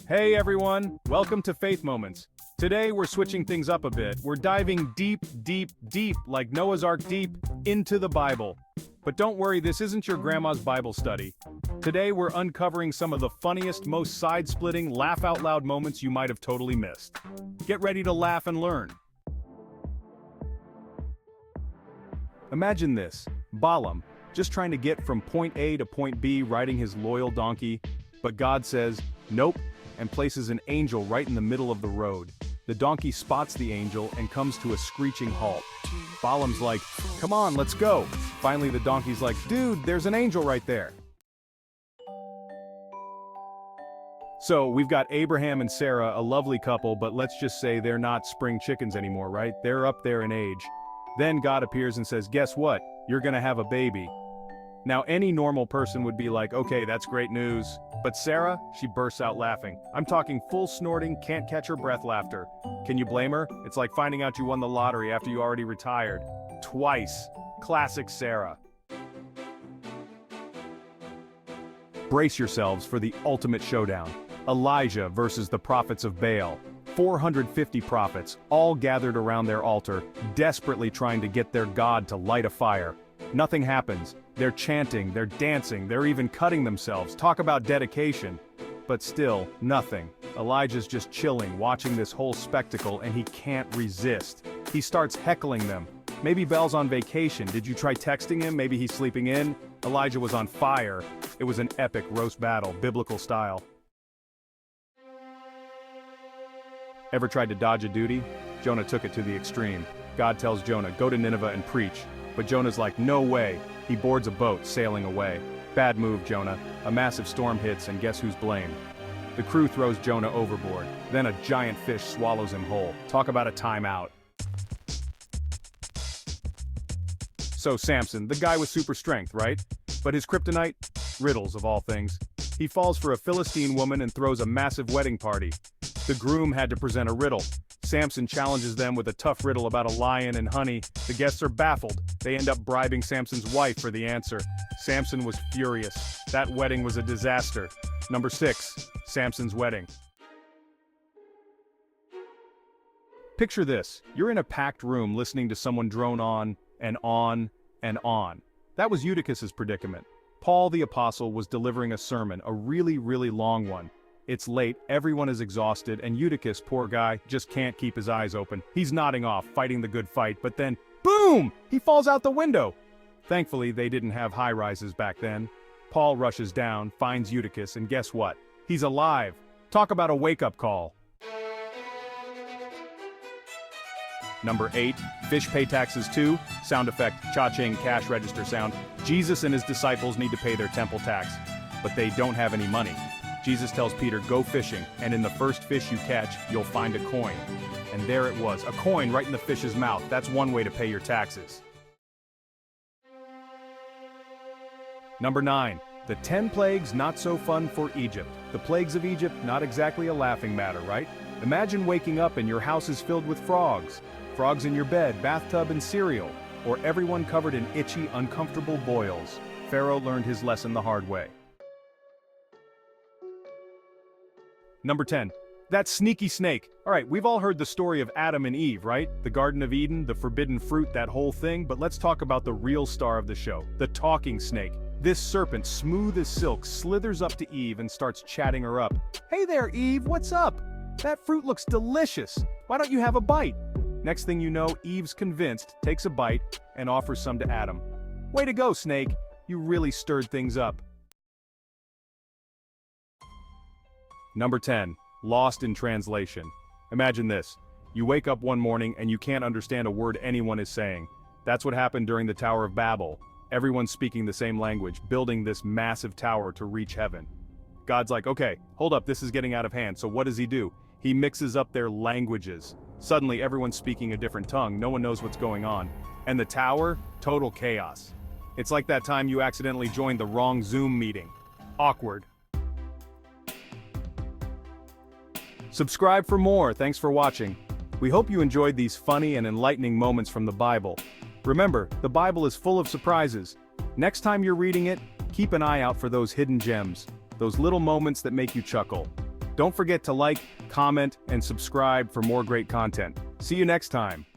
Hey everyone, welcome to Faith Moments. Today we're switching things up a bit. We're diving deep, like Noah's Ark deep, into the Bible. But don't worry, this isn't your grandma's Bible study. Today we're uncovering some of the funniest, most side-splitting, laugh-out-loud moments you might have totally missed. Get ready to laugh and learn. Imagine this, Balam, just trying to get from point A to point B riding his loyal donkey, but God says, nope, and places an angel right in the middle of the road. The donkey spots the angel and comes to a screeching halt. Balaam's like, come on, let's go. Finally the donkey's like, dude, there's an angel right there. So we've got Abraham and Sarah, a lovely couple, but let's just say they're not spring chickens anymore, right? They're up there in age. Then God appears and says, guess what? You're gonna have a baby. Now any normal person would be like, okay, that's great news. But Sarah, she bursts out laughing. I'm talking full snorting, can't catch her breath laughter. Can you blame her? It's like finding out you won the lottery after you already retired. Twice. Classic Sarah. Brace yourselves for the ultimate showdown. Elijah versus the prophets of Baal. 450 prophets, all gathered around their altar, desperately trying to get their God to light a fire. Nothing happens. They're chanting, they're dancing, they're even cutting themselves. Talk about dedication. But still, nothing. Elijah's just chilling, watching this whole spectacle, and he can't resist. He starts heckling them. Maybe Baal's on vacation. Did you try texting him? Maybe he's sleeping in? Elijah was on fire. It was an epic roast battle, biblical style. Ever tried to dodge a duty? Jonah took it to the extreme. God tells Jonah, go to Nineveh and preach. But Jonah's like, no way. He boards a boat, sailing away. Bad move, Jonah. A massive storm hits, and guess who's blamed? The crew throws Jonah overboard. Then a giant fish swallows him whole. Talk about a timeout. So Samson, the guy with super strength, right? But his kryptonite? Riddles, of all things. He falls for a Philistine woman and throws a massive wedding party. The groom had to present a riddle. Samson challenges them with a tough riddle about a lion and honey. The guests are baffled. They end up bribing Samson's wife for the answer. Samson was furious. That wedding was a disaster. Number 6, Samson's wedding. Picture this. You're in a packed room listening to someone drone on and on and on. That was Eutychus's predicament. Paul the Apostle was delivering a sermon, a really long one. It's late, everyone is exhausted, and Eutychus, poor guy, just can't keep his eyes open. He's nodding off, fighting the good fight, but then, boom! He falls out the window! Thankfully, they didn't have high-rises back then. Paul rushes down, finds Eutychus, and guess what? He's alive! Talk about a wake-up call. Number 8, fish pay taxes too. Sound effect, cha-ching, cash register sound. Jesus and his disciples need to pay their temple tax, but they don't have any money. Jesus tells Peter, go fishing, and in the first fish you catch, you'll find a coin. And there it was, a coin right in the fish's mouth. That's one way to pay your taxes. Number 9, the 10 plagues not so fun for Egypt. The plagues of Egypt, not exactly a laughing matter, right? Imagine waking up and your house is filled with frogs. Frogs in your bed, bathtub, and cereal. Or everyone covered in itchy, uncomfortable boils. Pharaoh learned his lesson the hard way. Number 10. That sneaky snake. Alright, we've all heard the story of Adam and Eve, right? The Garden of Eden, the forbidden fruit, that whole thing, but let's talk about the real star of the show, the talking snake. This serpent, smooth as silk, slithers up to Eve and starts chatting her up. Hey there, Eve, what's up? That fruit looks delicious. Why don't you have a bite? Next thing you know, Eve's convinced, takes a bite, and offers some to Adam. Way to go, snake. You really stirred things up. Number 10. Lost in translation. Imagine this. You wake up one morning and you can't understand a word anyone is saying. That's what happened during the Tower of Babel. Everyone's speaking the same language, building this massive tower to reach heaven. God's like, okay, hold up, this is getting out of hand, so what does he do? He mixes up their languages. Suddenly everyone's speaking a different tongue, no one knows what's going on. And the tower? Total chaos. It's like that time you accidentally joined the wrong Zoom meeting. Awkward. Subscribe for more. Thanks for watching. We hope you enjoyed these funny and enlightening moments from the Bible. Remember, the Bible is full of surprises. Next time you're reading it, keep an eye out for those hidden gems, those little moments that make you chuckle. Don't forget to like, comment, and subscribe for more great content. See you next time.